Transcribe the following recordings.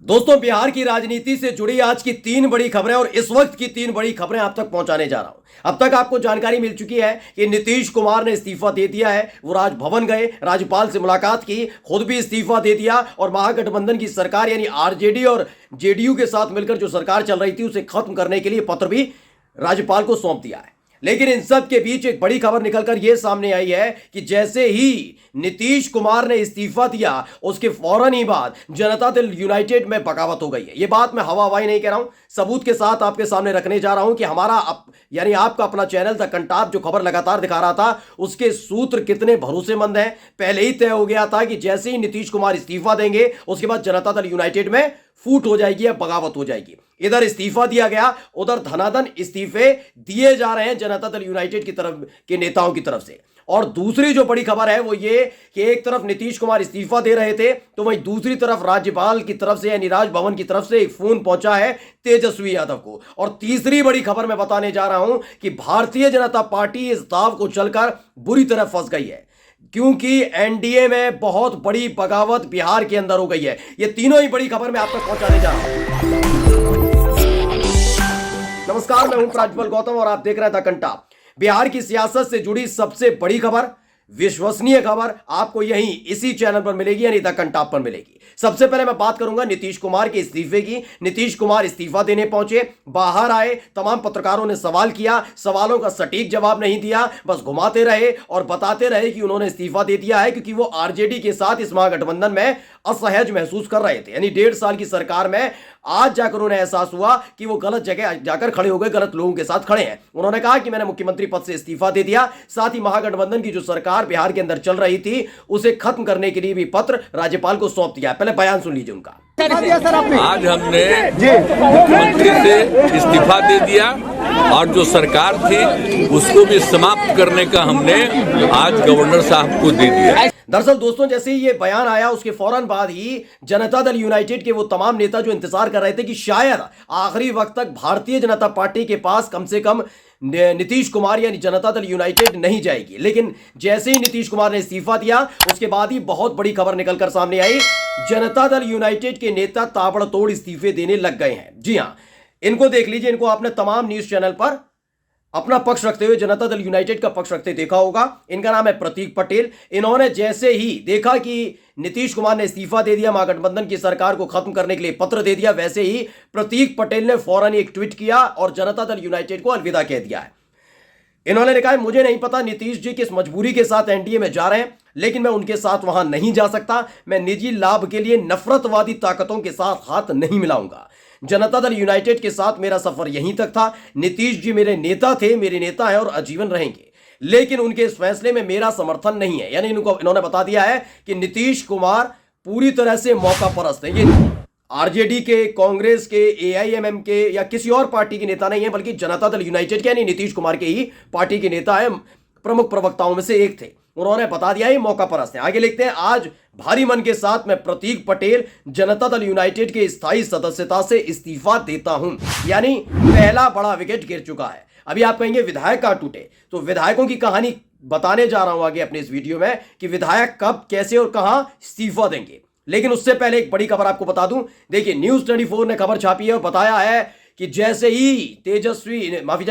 दोस्तों, बिहार की राजनीति से जुड़ी आज की तीन बड़ी खबरें और इस वक्त की तीन बड़ी खबरें आप तक पहुंचाने जा रहा हूं। अब तक आपको जानकारी मिल चुकी है कि नीतीश कुमार ने इस्तीफा दे दिया है। वो राजभवन गए, राज्यपाल से मुलाकात की, खुद भी इस्तीफा दे दिया और महागठबंधन की सरकार यानी आरजेडी और जेडीयू के साथ मिलकर जो सरकार चल रही थी उसे खत्म करने के लिए पत्र भी राज्यपाल को सौंप दिया है। लेकिन इन सब के बीच एक बड़ी खबर निकलकर यह सामने आई है कि जैसे ही नीतीश कुमार ने इस्तीफा दिया उसके फौरन ही बाद जनता दल यूनाइटेड में बगावत हो गई है। यह बात मैं हवा हवाई नहीं कह रहा हूं, सबूत के साथ आपके सामने रखने जा रहा हूं कि हमारा यानी आपका अपना चैनल द कंटाप जो खबर लगातार दिखा रहा था उसके सूत्र कितने भरोसेमंद हैं। पहले ही तय हो गया था कि जैसे ही नीतीश कुमार इस्तीफा देंगे उसके बाद जनता दल यूनाइटेड में फूट हो जाएगी या बगावत हो जाएगी। इधर इस्तीफा दिया गया, उधर धनाधन इस्तीफे दिए जा रहे हैं जनता दल यूनाइटेड की तरफ के नेताओं की तरफ से। और दूसरी जो बड़ी खबर है वो ये कि एक तरफ नीतीश कुमार इस्तीफा दे रहे थे तो वहीं दूसरी तरफ राज्यपाल की तरफ से यानी राजभवन की तरफ से एक फोन पहुंचा है तेजस्वी यादव को। और तीसरी बड़ी खबर मैं बताने जा रहा हूं कि भारतीय जनता पार्टी इस दाव को चलकर बुरी तरह फंस गई है, क्योंकि एनडीए में बहुत बड़ी बगावत बिहार के अंदर हो गई है। ये तीनों ही बड़ी खबर मैं आप तक पहुंचाने जा रहा हूं। नमस्कार, मैं हूं प्राज्वल गौतम और आप देख रहे हैं द कंटाप। बिहार की सियासत से जुड़ी सबसे बड़ी खबर, विश्वसनीय खबर आपको यहीं इसी चैनल पर मिलेगी यानी द कंटाप पर मिलेगी। सबसे पहले मैं बात करूंगा नीतीश कुमार के इस्तीफे की। नीतीश कुमार इस्तीफा देने पहुंचे, बाहर आए, तमाम पत्रकारों ने सवाल किया, सवालों का सटीक जवाब नहीं दिया, बस घुमाते रहे और बताते रहे कि उन्होंने इस्तीफा दे दिया है क्योंकि वो आरजेडी के साथ इस महागठबंधन में असहज महसूस कर रहे थे। यानी 1.5 साल की सरकार में आज जाकर उन्हें एहसास हुआ कि वो गलत जगह जाकर खड़े हो गए, गलत लोगों के साथ खड़े हैं। उन्होंने कहा कि मैंने मुख्यमंत्री पद से इस्तीफा दे दिया, साथ ही महागठबंधन की जो सरकार बिहार के अंदर चल रही थी उसे खत्म करने के लिए भी पत्र राज्यपाल को सौंप दिया। पहले बयान सुन लीजिए उनका। आज हमने मुख्यमंत्री से इस्तीफा दे दिया और जो सरकार थी उसको भी समाप्त करने का हमने आज गवर्नर साहब को दे दिया। दरअसल दोस्तों, जैसे ही ये बयान आया उसके फौरन बाद ही जनता दल यूनाइटेड के वो तमाम नेता जो इंतजार कर रहे थे कि शायद आखिरी वक्त तक भारतीय जनता पार्टी के पास कम से कम नीतीश कुमार यानी जनता दल यूनाइटेड नहीं जाएगी, लेकिन जैसे ही नीतीश कुमार ने इस्तीफा दिया उसके बाद ही बहुत बड़ी खबर निकलकर सामने आई। जनता दल यूनाइटेड के नेता ताबड़तोड़ इस्तीफे देने लग गए हैं। जी हां, इनको देख लीजिए, इनको आपने तमाम न्यूज चैनल पर अपना पक्ष रखते हुए जनता दल यूनाइटेड का पक्ष रखते देखा होगा। इनका नाम है प्रतीक पटेल। इन्होंने जैसे ही देखा कि नीतीश कुमार ने इस्तीफा दे दिया, महागठबंधन की सरकार को खत्म करने के लिए पत्र दे दिया, वैसे ही प्रतीक पटेल ने फौरन एक ट्वीट किया और जनता दल यूनाइटेड को अलविदा कह दिया है। इन्होंने लिखा है, मुझे नहीं पता नीतीश जी किस मजबूरी के साथ एनडीए में जा रहे हैं, लेकिन मैं उनके साथ वहां नहीं जा सकता। मैं निजी लाभ के लिए नफरतवादी ताकतों के साथ हाथ नहीं मिलाऊंगा। जनता दल यूनाइटेड के साथ मेरा सफर यहीं तक था। नीतीश जी मेरे नेता थे, मेरे नेता हैं और आजीवन रहेंगे, लेकिन उनके इस फैसले में मेरा समर्थन नहीं है। यानी इन्होंने बता दिया है कि नीतीश कुमार पूरी तरह से मौका परस्त है। ये आरजेडी के, कांग्रेस के, एआईएमएम के या किसी और पार्टी के नेता नहीं है, बल्कि जनता दल यूनाइटेड के यानी नीतीश कुमार के ही पार्टी के नेता है, प्रमुख प्रवक्ताओं में से एक थे। उन्होंने बता दिया ही मौका परस्त है। आगे लिखते हैं, आज भारी मन के साथ मैं प्रतीक पटेल जनता दल यूनाइटेड के स्थायी सदस्यता से इस्तीफा देता हूं। यानी पहला बड़ा विकेट गिर चुका है। अभी आप कहेंगे विधायक कहां टूटे, तो विधायकों की कहानी बताने जा रहा हूं आगे अपने इस वीडियो में कि विधायक कब, कैसे और कहां इस्तीफा देंगे। लेकिन उससे पहले एक बड़ी खबर आपको बता दूं। देखिए, न्यूज 24 ने खबर छापी है और बताया है कि जैसे ही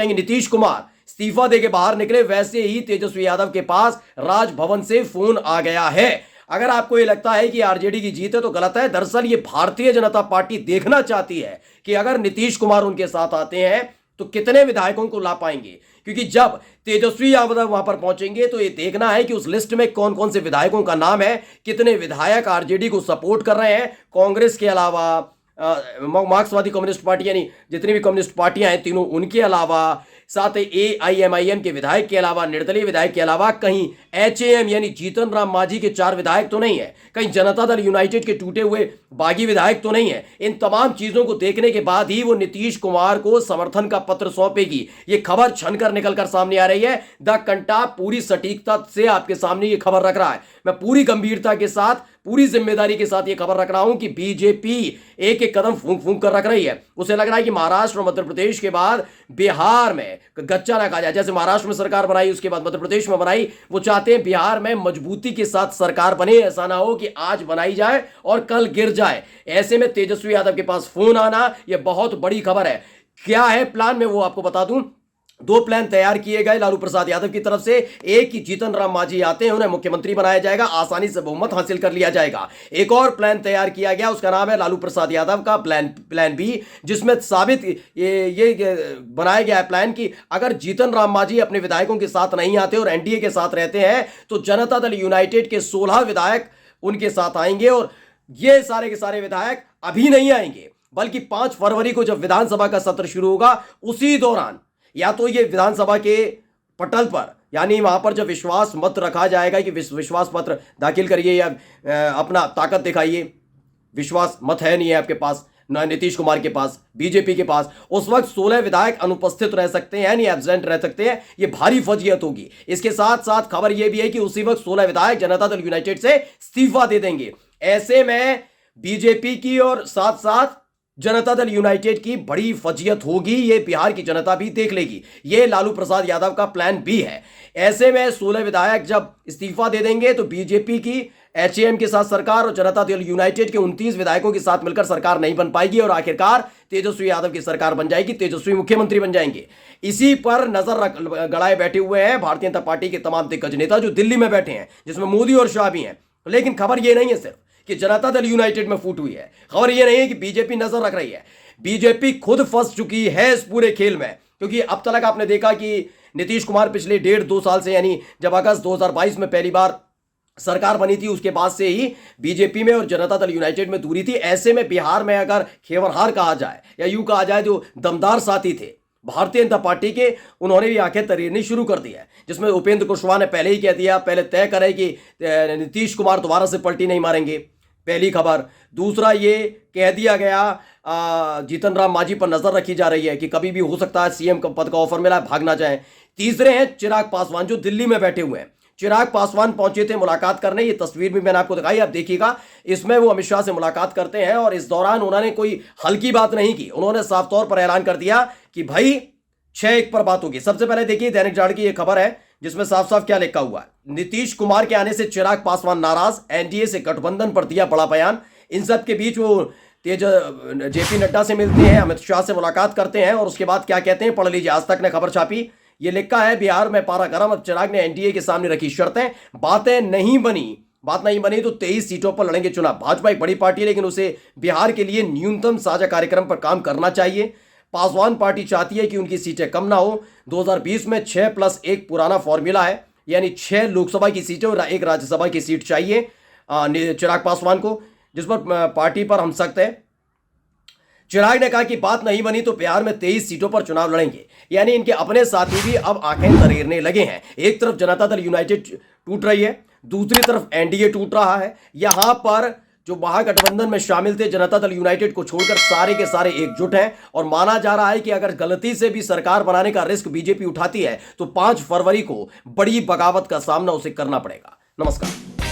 नीतीश कुमार इस्तीफा देके बाहर निकले, वैसे ही तेजस्वी यादव के पास राजभवन से फोन आ गया है। अगर आपको ये लगता है कि आरजेडी की जीत है तो गलत है। दरअसल ये भारतीय जनता पार्टी देखना चाहती है कि अगर नीतीश कुमार उनके साथ आते हैं तो कितने विधायकों को ला पाएंगे, क्योंकि जब तेजस्वी यादव वहां पर पहुंचेंगे तो ये देखना है कि उस लिस्ट में कौन कौन से विधायकों का नाम है, कितने विधायक आरजेडी को सपोर्ट कर रहे हैं, कांग्रेस के अलावा मार्क्सवादी कम्युनिस्ट पार्टी यानी जितनी भी कम्युनिस्ट पार्टियां हैं तीनों, उनके अलावा साथ ही एआईएमआईएम के विधायक के अलावा, निर्दलीय विधायक के अलावा कहीं एचएएम यानी जीतन राम मांझी के 4 विधायक तो नहीं है, कहीं जनता दल यूनाइटेड के टूटे हुए बागी विधायक तो नहीं है। इन तमाम चीजों को देखने के बाद ही वो नीतीश कुमार को समर्थन का पत्र सौंपेगी। ये खबर छनकर निकलकर सामने आ रही है। द कंटाप पूरी सटीकता से आपके सामने ये खबर रख रहा है। मैं पूरी गंभीरता के साथ पूरी जिम्मेदारी के साथ ये खबर रख रहा हूं कि बीजेपी एक एक कदम फूंक फूंक कर रख रही है। उसे लग रहा है कि महाराष्ट्र और मध्य प्रदेश के बाद बिहार में गच्चा ना खा जाए। जैसे महाराष्ट्र में सरकार बनाई, उसके बाद मध्य प्रदेश में बनाई, वो चाहते हैं बिहार में मजबूती के साथ सरकार बने। ऐसा ना हो कि आज बनाई जाए और कल गिर जाए। ऐसे में तेजस्वी यादव के पास फोन आना यह बहुत बड़ी खबर है। क्या है प्लान, में वो आपको बता दूं। 2 प्लान तैयार किए गए लालू प्रसाद यादव की तरफ से। एक ही जीतन राम मांझी आते हैं, उन्हें मुख्यमंत्री बनाया जाएगा, आसानी से बहुमत हासिल कर लिया जाएगा। एक और प्लान तैयार किया गया, उसका नाम है लालू प्रसाद यादव का प्लान बी, जिसमें साबित ये बनाया गया है प्लान कि अगर जीतन राम मांझी अपने विधायकों के साथ नहीं आते और एनडीए के साथ रहते हैं तो जनता दल यूनाइटेड के 16 विधायक उनके साथ आएंगे। और ये सारे के सारे विधायक अभी नहीं आएंगे, बल्कि 5 फरवरी को जब विधानसभा का सत्र शुरू होगा उसी दौरान या तो ये विधानसभा के पटल पर, यानी वहां पर जब विश्वास मत रखा जाएगा कि विश्वास पत्र दाखिल करिए या अपना ताकत दिखाइए, विश्वास मत है नहीं है आपके पास, न नीतीश कुमार के पास, बीजेपी के पास, उस वक्त 16 विधायक अनुपस्थित रह सकते हैं, यानी एब्सेंट रह सकते हैं। ये भारी फजीयत होगी। इसके साथ साथ खबर यह भी है कि उसी वक्त 16 विधायक जनता दल यूनाइटेड से इस्तीफा दे देंगे। ऐसे में बीजेपी की और साथ साथ जनता दल यूनाइटेड की बड़ी फजीयत होगी। ये बिहार की जनता भी देख लेगी। ये लालू प्रसाद यादव का प्लान बी है। ऐसे में 16 विधायक जब इस्तीफा दे देंगे तो बीजेपी की एचएएम के साथ सरकार और जनता दल यूनाइटेड के 29 विधायकों के साथ मिलकर सरकार नहीं बन पाएगी और आखिरकार तेजस्वी यादव की सरकार बन जाएगी, तेजस्वी मुख्यमंत्री बन जाएंगे। इसी पर नजर गड़ाए बैठे हुए हैं भारतीय जनता पार्टी के तमाम दिग्गज नेता जो दिल्ली में बैठे हैं, जिसमें मोदी और शाह भी हैं। लेकिन खबर यह नहीं है सिर्फ कि जनता दल यूनाइटेड में फूट हुई है, खबर यह नहीं है कि बीजेपी नजर रख रही है। बीजेपी खुद फंस चुकी है इस पूरे खेल में, क्योंकि अब तक आपने देखा कि नीतीश कुमार पिछले 1.5-2 साल से, यानी जब अगस्त 2022 में पहली बार सरकार बनी थी उसके बाद से ही बीजेपी में और जनता दल यूनाइटेड में दूरी थी। ऐसे में बिहार में अगर खेवरहार कहा जाए या यूं कहा जाए जो दमदार साथी थे भारतीय जनता पार्टी के, उन्होंने भी आंखें तरीरनी शुरू कर दी है, जिसमें उपेंद्र कुशवाहा ने पहले ही कह दिया, पहले तय करे कि नीतीश कुमार दोबारा से पलटी नहीं मारेंगे, पहली खबर। दूसरा ये कह दिया गया जीतन राम मांझी पर नजर रखी जा रही है कि कभी भी हो सकता है सीएम पद का ऑफर मिला है, भाग ना जाए। तीसरे हैं चिराग पासवान जो दिल्ली में बैठे हुए हैं। चिराग पासवान पहुंचे थे मुलाकात करने, ये तस्वीर भी मैंने आपको दिखाई, आप देखिएगा। इसमें वो अमित शाह से मुलाकात करते हैं और इस दौरान उन्होंने कोई हल्की बात नहीं की। उन्होंने साफ तौर पर ऐलान कर दिया कि भाई 6-1 पर बात होगी। सबसे पहले देखिए दैनिक जागरण की ये खबर है जिसमें साफ साफ क्या लिखा हुआ है। नीतीश कुमार के आने से चिराग पासवान नाराज, एनडीए से गठबंधन पर दिया बड़ा बयान। इन सब के बीच वो जेपी नड्डा से मिलते हैं, अमित शाह से मुलाकात करते हैं और उसके बाद क्या कहते हैं पढ़ लीजिए। आज तक ने खबर छापी, ये लिखा है बिहार में पारा गरम, अब चिराग ने एनडीए के सामने रखी शर्तें, बात नहीं बनी तो 23 सीटों पर लड़ेंगे चुनाव। भाजपा एक बड़ी पार्टी है लेकिन उसे बिहार के लिए न्यूनतम साझा कार्यक्रम पर काम करना चाहिए। पासवान पार्टी चाहती है कि उनकी सीटें कम ना हो। 2020 में 6+1 पुराना फॉर्मूला है, यानी 6 लोकसभा की सीटें और 1 राज्यसभा की सीट चाहिए चिराग पासवान को, जिस पर पार्टी पर हम सख्त है। चिराग ने कहा कि बात नहीं बनी तो बिहार में 23 सीटों पर चुनाव लड़ेंगे, यानी इनके अपने साथी भी अब आंखें तरेरने लगे हैं। एक तरफ जनता दल यूनाइटेड टूट रही है, दूसरी तरफ एनडीए टूट रहा है। यहां पर जो महागठबंधन में शामिल थे जनता दल यूनाइटेड को छोड़कर सारे के सारे एकजुट हैं और माना जा रहा है कि अगर गलती से भी सरकार बनाने का रिस्क बीजेपी उठाती है तो 5 फरवरी को बड़ी बगावत का सामना उसे करना पड़ेगा। नमस्कार।